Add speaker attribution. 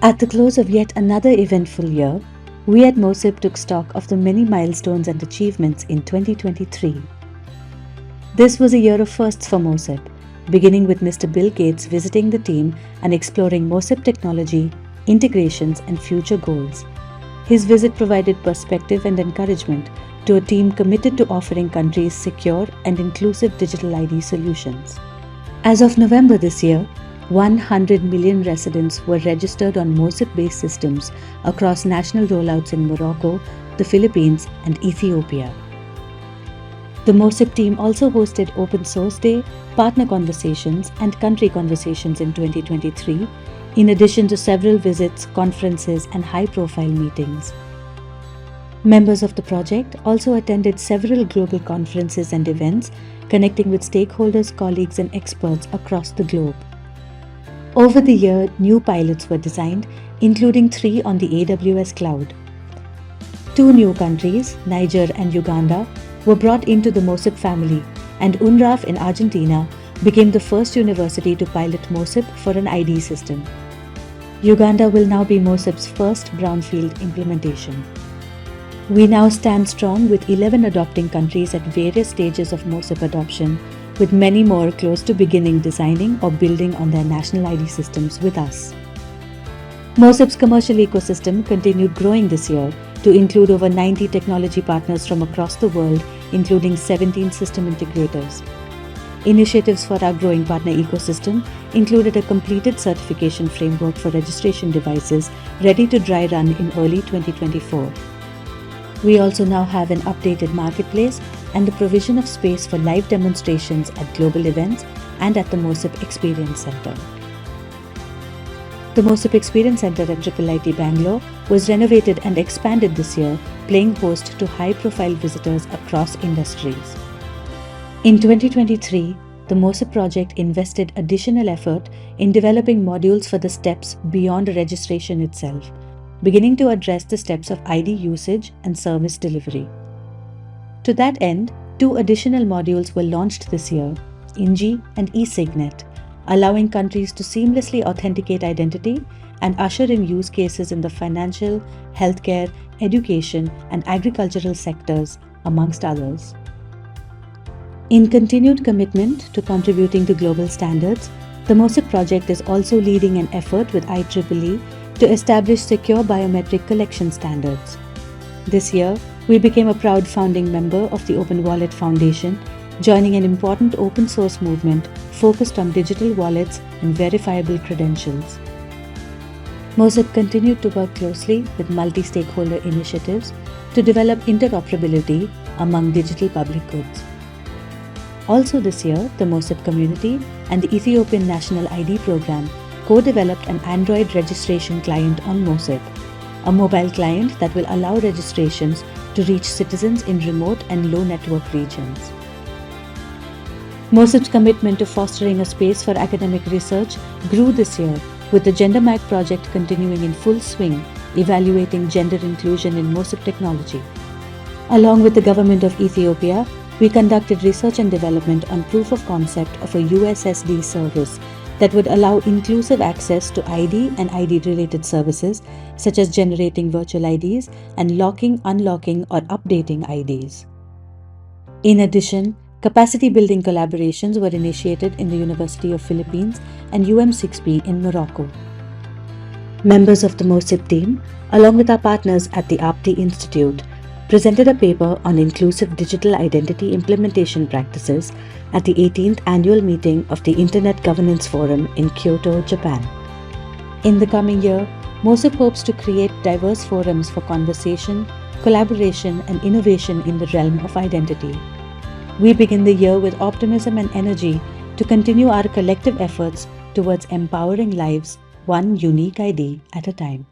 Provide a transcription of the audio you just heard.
Speaker 1: At the close of yet another eventful year, we at MOSIP took stock of the many milestones and achievements in 2023. This was a year of firsts for MOSIP, beginning with Mr. Bill Gates visiting the team and exploring MOSIP technology, integrations, and future goals. His visit provided perspective and encouragement to a team committed to offering countries secure and inclusive digital ID solutions. As of November this year, 100 million residents were registered on MOSIP-based systems across national rollouts in Morocco, the Philippines, and Ethiopia. The MOSIP team also hosted Open Source Day, Partner Conversations, and Country Conversations in 2023, in addition to several visits, conferences, and high-profile meetings. Members of the project also attended several global conferences and events, connecting with stakeholders, colleagues, and experts across the globe. Over the year, new pilots were designed, including 3 on the AWS cloud. 2 new countries, Niger and Uganda, were brought into the MOSIP family, and UNRAF in Argentina became the first university to pilot MOSIP for an ID system. Uganda will now be MOSIP's first brownfield implementation. We now stand strong with 11 adopting countries at various stages of MOSIP adoption, with many more close to beginning designing or building on their national ID systems with us. MOSIP's commercial ecosystem continued growing this year to include over 90 technology partners from across the world, including 17 system integrators. Initiatives for our growing partner ecosystem included a completed certification framework for registration devices ready to dry run in early 2024. We also now have an updated marketplace and the provision of space for live demonstrations at global events and at the MOSIP Experience Center. The MOSIP Experience Center at IIIT Bangalore was renovated and expanded this year, playing host to high-profile visitors across industries. In 2023, the MOSIP project invested additional effort in developing modules for the steps beyond registration itself, beginning to address the steps of ID usage and service delivery. To that end, 2 additional modules were launched this year, INGI and eSignet, allowing countries to seamlessly authenticate identity and usher in use cases in the financial, healthcare, education, and agricultural sectors, amongst others. In continued commitment to contributing to global standards, the MOSIP project is also leading an effort with IEEE to establish secure biometric collection standards. This year, we became a proud founding member of the Open Wallet Foundation, joining an important open source movement focused on digital wallets and verifiable credentials. MOSIP continued to work closely with multi-stakeholder initiatives to develop interoperability among digital public goods. Also this year, the MOSIP community and the Ethiopian National ID Program co-developed an Android registration client on MOSIP, a mobile client that will allow registrations to reach citizens in remote and low network regions. MOSIP's commitment to fostering a space for academic research grew this year, with the GenderMag project continuing in full swing, evaluating gender inclusion in MOSIP technology. Along with the government of Ethiopia, we conducted research and development on proof of concept of a USSD service that would allow inclusive access to ID and ID-related services such as generating virtual IDs and locking, unlocking, or updating IDs. In addition, capacity building collaborations were initiated in the University of Philippines and UM6B in Morocco. Members of the MOSIP team, along with our partners at the APTI Institute, presented a paper on inclusive digital identity implementation practices at the 18th annual meeting of the Internet Governance Forum in Kyoto, Japan. In the coming year, MOSIP hopes to create diverse forums for conversation, collaboration, and innovation in the realm of identity. We begin the year with optimism and energy to continue our collective efforts towards empowering lives, one unique ID at a time.